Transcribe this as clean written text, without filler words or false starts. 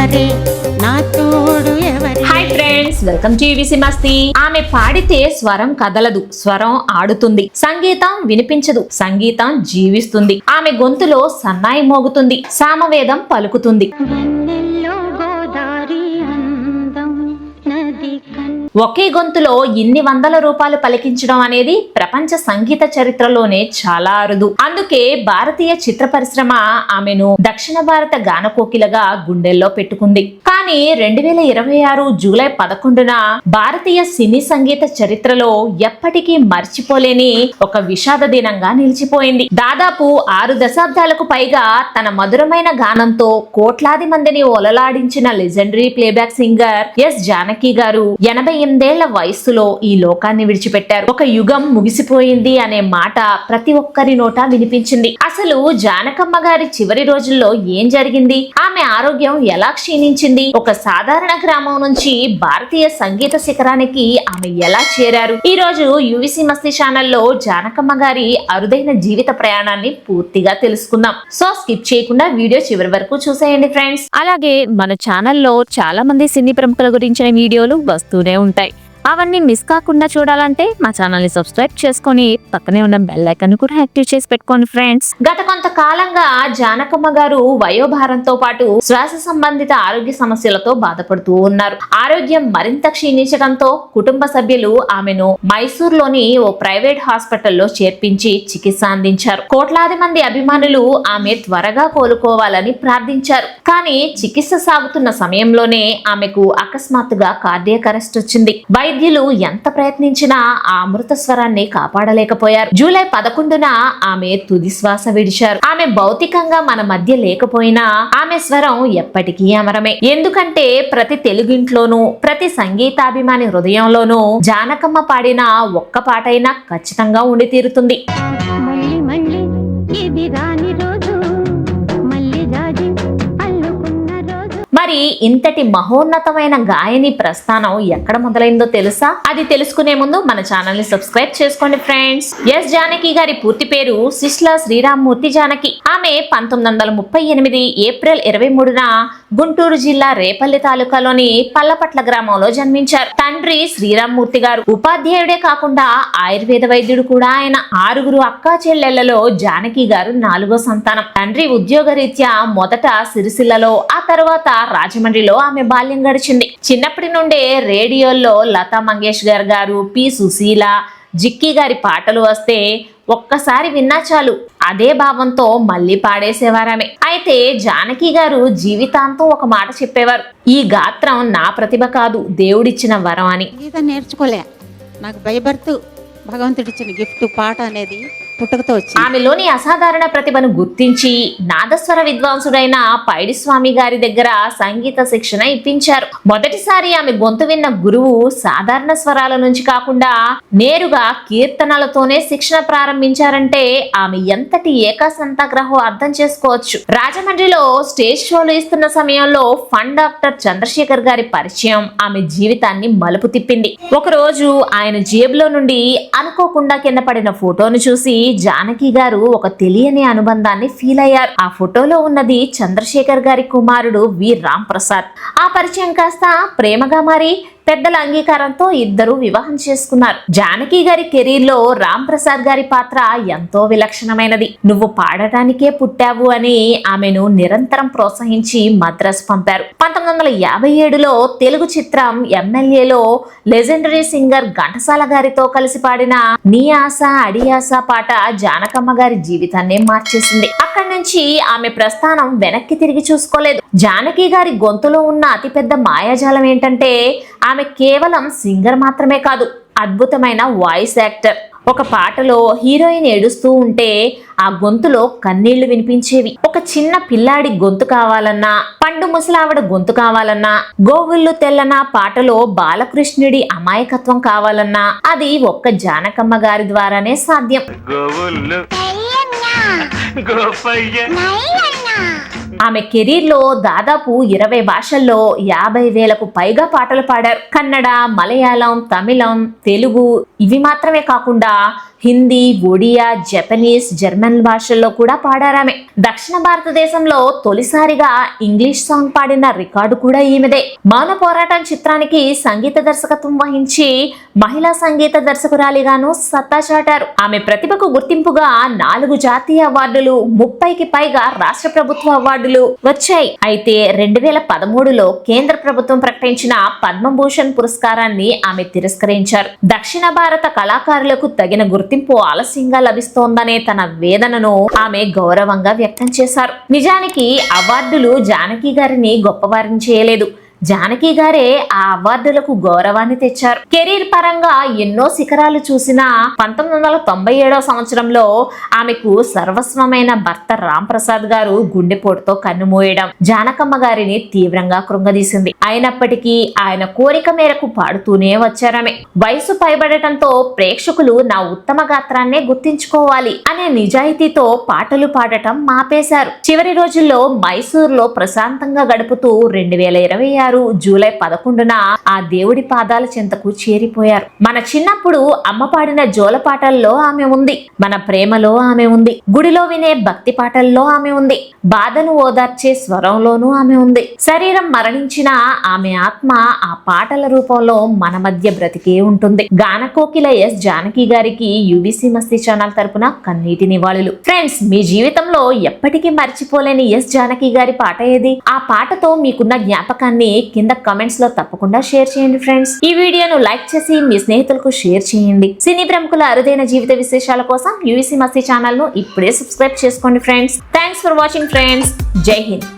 ఎవరే నా తోడు ఎవరే. Hi friends, welcome to UVC మస్తీ. ఆమె పాడితే స్వరం కదలదు, స్వరం ఆడుతుంది. సంగీతం వినిపించదు, సంగీతం జీవిస్తుంది. ఆమె గొంతులో సన్నాయి మోగుతుంది, సామవేదం పలుకుతుంది. వెన్నెల్లో గోదారి అందం నది ఒకే గొంతులో ఇన్ని వందల రూపాయలు పలికించడం అనేది ప్రపంచ సంగీత చరిత్రలోనే చాలా అరుదు. అందుకే భారతీయ చిత్ర పరిశ్రమ ఆమెను దక్షిణ భారత గానకోకిలగా గుండెల్లో పెట్టుకుంది. కానీ 2026 జూలై 11న భారతీయ సినీ సంగీత చరిత్రలో ఎప్పటికీ మర్చిపోలేని ఒక విషాద దినంగా నిలిచిపోయింది. దాదాపు 6 దశాబ్దాలకు పైగా తన మధురమైన గానంతో కోట్లాది మందిని ఒలలాడించిన legendary playback singer S Janaki గారు 88 వయస్సులో ఈ లోకాన్ని విడిచిపెట్టారు. ఒక యుగం ముగిసిపోయింది అనే మాట ప్రతి ఒక్కరి నోట వినిపించింది. అసలు జానకమ్మ గారి చివరి రోజుల్లో ఏం జరిగింది? ఆమె ఆరోగ్యం ఎలా క్షీణించింది? ఒక సాధారణ గ్రామం నుంచి భారతీయ సంగీత శిఖరానికి ఆమె ఎలా చేరారు? ఈ రోజు యూవీసీ మస్తీ ఛానల్లో జానకమ్మ గారి అరుదైన జీవిత ప్రయాణాన్ని పూర్తిగా తెలుసుకుందాం. సో స్కిప్ చేయకుండా వీడియో చివరి వరకు చూసేయండి ఫ్రెండ్స్. అలాగే మన ఛానల్లో చాలా మంది సినీ ప్రముఖుల గురించిన వీడియోలు వస్తూనే ఉంటాయి. అవన్నీ మిస్ కాకుండా చూడాలంటే మా ఛానల్ ని సబ్స్క్రైబ్ చేసుకొని పక్కనే ఉన్న బెల్ ఐకాన్ కూడా యాక్టివ్ చేసి పెట్టుకోండి ఫ్రెండ్స్. గత కొంతకాలంగా జానకమ్మ గారు వయోభారంతో పాటు శ్వాస సంబంధిత ఆరోగ్య సమస్యలతో బాధపడుతూ ఉన్నారు. ఆరోగ్యం మరింత క్షీణించడంతో కుటుంబ సభ్యులు ఆమెను మైసూర్లోని ఓ ప్రైవేట్ హాస్పిటల్లో చేర్పించి చికిత్స అందించారు. కోట్లాది మంది అభిమానులు ఆమె త్వరగా కోలుకోవాలని ప్రార్థించారు. కానీ చికిత్స సాగుతున్న సమయంలోనే ఆమెకు అకస్మాత్తుగా కార్డియాక్ అరెస్ట్ వచ్చింది. వైద్యులు ఎంత ప్రయత్నించినా ఆ అమృత స్వరాన్ని కాపాడలేకపోయారు. జూలై 11న ఆమె తుది శ్వాస విడిచారు. ఆమె భౌతికంగా మన మధ్య లేకపోయినా ఆమె స్వరం ఎప్పటికీ అమరమే. ఎందుకంటే ప్రతి తెలుగింట్లోనూ ప్రతి సంగీతాభిమాని హృదయంలోనూ జానకమ్మ పాడిన ఒక్క పాటైనా ఖచ్చితంగా ఉండి తీరుతుంది. మళ్ళీ మళ్ళీ ఇది రాని రోజు మళ్ళీ జాజి అల్లుకున్న రోజు. మరి ఇంతటి మహోన్నతమైన గాయని ప్రస్థానం ఎక్కడ మొదలైందో తెలుసా? అది తెలుసుకునే ముందు మన ఛానల్ ని సబ్స్క్రైబ్ చేసుకోండి ఫ్రెండ్స్. ఎస్ జానకి గారి పూర్తి పేరు సిస్ల శ్రీరామ్మూర్తి జానకి. ఆమె 1938 ఏప్రిల్ 23న గుంటూరు జిల్లా రేపల్లి తాలూకాలోని పల్లపట్ల గ్రామంలో జన్మించారు. తండ్రి శ్రీరామ్మూర్తి గారు ఉపాధ్యాయుడే కాకుండా ఆయుర్వేద వైద్యుడు కూడా ఆయన. 6 అక్కా చెల్లెళ్లలో జానకి గారు 4వ సంతానం. తండ్రి ఉద్యోగరీత్యా మొదట సిరిసిల్లలో, ఆ తర్వాత రాజమండ్రిలో ఆమె బాల్యం గడిచింది. చిన్నప్పటి నుండే రేడియోల్లో లతా మంగేష్కర్ గారు, పి సుశీల, జిక్కీ గారి పాటలు వస్తే ఒక్కసారి విన్నా చాలు అదే భావంతో మళ్ళీ పాడేసేవారామె. అయితే జానకి గారు జీవితాంతం ఒక మాట చెప్పేవారు, ఈ గాత్రం నా ప్రతిభ కాదు, దేవుడిచ్చిన వరం అని. సంగీతం నేర్చుకోలే, నాకు బైబర్త్ భగవంతుడిచ్చిన గిఫ్ట్. పాట అనేది పుట్టుకతో వచ్చింది. ఆమెలోని అసాధారణ ప్రతిభను గుర్తించి నాదస్వర విద్వాంసుడైన పైడి స్వామి గారి దగ్గర సంగీత శిక్షణ ఇప్పించారు. మొదటిసారి ఆమె గొంతు విన్న గురువు సాధారణ స్వరాల నుంచి కాకుండా నేరుగా కీర్తనలతోనే శిక్షణ ప్రారంభించారంటే ఆమె ఎంతటి ఏకాసంతాగ్రహం అర్థం చేసుకోవచ్చు. రాజమండ్రిలో స్టేజ్ షోలు ఇస్తున్న సమయంలో ఫన్ డాక్టర్ చంద్రశేఖర్ గారి పరిచయం ఆమె జీవితాన్ని మలుపు తిప్పింది. ఒకరోజు ఆయన జేబులో నుండి అనుకోకుండా కింద పడిన ఫోటోను చూసి జానకి గారు ఒక తెలియని అనుబంధాన్ని ఫీల్ అయ్యారు. ఆ ఫోటోలో ఉన్నది చంద్రశేఖర్ గారి కుమారుడు వి రామ్ ప్రసాద్. ఆ పరిచయం కాస్త ప్రేమగా మారి పెద్దల అంగీకారంతో ఇద్దరు వివాహం చేసుకున్నారు. జానకి గారి కెరీర్ లో రామ్ ప్రసాద్ గారి పాత్ర ఎంతో విలక్షణమైనది. నువ్వు పాడటానికే పుట్టావు అని ఆమెను నిరంతరం ప్రోత్సహించి మద్రాసు పంపారు. 1957లో తెలుగు చిత్రం ఎమ్మెల్యేలో లెజెండరీ సింగర్ ఘంటసాల గారితో కలిసి పాడిన నీ ఆశ అడి ఆశ పాట జానకమ్మ గారి జీవితాన్నే మార్చేసింది. అక్కడి నుంచి ఆమె ప్రస్థానం వెనక్కి తిరిగి చూసుకోలేదు. జానకి గారి గొంతులో ఉన్న అతిపెద్ద మాయాజాలం ఏంటంటే ఆమె కేవలం సింగర్ మాత్రమే కాదు, అద్భుతమైన వాయిస్ యాక్టర్. ఒక పాటలో హీరోయిన్ ఏడుస్తూ ఉంటే ఆ గొంతులో కన్నీళ్లు వినిపించేవి. ఒక చిన్న పిల్లాడి గొంతు కావాలన్నా, పండు ముసలావిడ గొంతు కావాలన్నా, గోవుళ్ళు తెల్లన పాటలో బాలకృష్ణుడి అమాయకత్వం కావాలన్నా అది ఒక్క జానకమ్మ గారి ద్వారానే సాధ్యం. ఆమె కెరీర్ లో దాదాపు 20 భాషల్లో 50,000కు పైగా పాటలు పాడారు. కన్నడ, మలయాళం, తమిళం, తెలుగు ఇవి మాత్రమే కాకుండా హిందీ, ఒడియా, జపనీస్, జర్మన్ భాషల్లో కూడా పాడారామె. దక్షిణ భారతదేశంలో తొలిసారిగా ఇంగ్లీష్ సాంగ్ పాడిన రికార్డు కూడా ఈమెదే. మౌన పోరాటం చిత్రానికి సంగీత దర్శకత్వం వహించి మహిళా సంగీత దర్శకురాలిగాను సత్తా చాటారు. ఆమె ప్రతిభకు గుర్తింపుగా 4 జాతీయ అవార్డులు, 30కి పైగా రాష్ట్ర ప్రభుత్వ అవార్డులు వచ్చాయి. అయితే 2013లో కేంద్ర ప్రభుత్వం ప్రకటించిన పద్మభూషణ్ పురస్కారాన్ని ఆమె తిరస్కరించారు. దక్షిణ భారత కళాకారులకు తగిన గుర్తింపు ఆలస్యంగా లభిస్తోందనే తన వేదనను ఆమె గౌరవంగా వ్యక్తం చేశారు. నిజానికి అవార్డులు జానకి గారిని గొప్పవారిని చేయలేదు. జానకి గారే ఆ అవార్డులకు గౌరవాన్ని తెచ్చారు. కెరీర్ పరంగా ఎన్నో శిఖరాలు చూసిన 1997వ సంవత్సరంలో ఆమెకు సర్వస్వమైన భర్త రామ్ ప్రసాద్ గారు గుండెపోటుతో కన్నుమూయడం జానకమ్మ గారిని తీవ్రంగా కృంగదీసింది. అయినప్పటికీ ఆయన కోరిక మేరకు పాడుతూనే వచ్చారామె. వయసు పైబడటంతో ప్రేక్షకులు నా ఉత్తమ గాత్రాన్నే గుర్తించుకోవాలి అనే నిజాయితీతో పాటలు పాడటం మాపేశారు. చివరి రోజుల్లో మైసూర్లో ప్రశాంతంగా గడుపుతూ 2026 జూలై 11న ఆ దేవుడి పాదాల చెంతకు చేరిపోయారు. మన చిన్నప్పుడు అమ్మ పాడిన జోల పాటల్లో ఆమె ఉంది. మన ప్రేమలో ఆమె ఉంది. గుడిలో వినే భక్తి పాటల్లో ఆమె ఉంది. బాధను ఓదార్చే స్వరంలోనూ ఆమె ఉంది. శరీరం మరణించిన ఆమె ఆత్మ ఆ పాటల రూపంలో మన మధ్య బ్రతికే ఉంటుంది. గానకోకిల ఎస్ జానకి గారికి యూబీసీ మస్తీ ఛానల్ తరపున కన్నీటి నివాళులు. ఫ్రెండ్స్, మీ జీవితంలో ఎప్పటికీ మర్చిపోలేని ఎస్ జానకి గారి పాట ఏది? ఆ పాటతో మీకున్న జ్ఞాపకాన్ని కింద కమెంట్స్ లో తప్పకుండా షేర్ చేయండి ఫ్రెండ్స్. ఈ వీడియోను లైక్ చేసి మీ స్నేహితులకు షేర్ చేయండి. సినీ ప్రముఖుల అరుదైన జీవిత విశేషాల కోసం యూబీసీ మస్తీ ఛానల్ ను ఇప్పుడే సబ్స్క్రైబ్ చేసుకోండి friends. Thanks for watching friends. జై హింద్.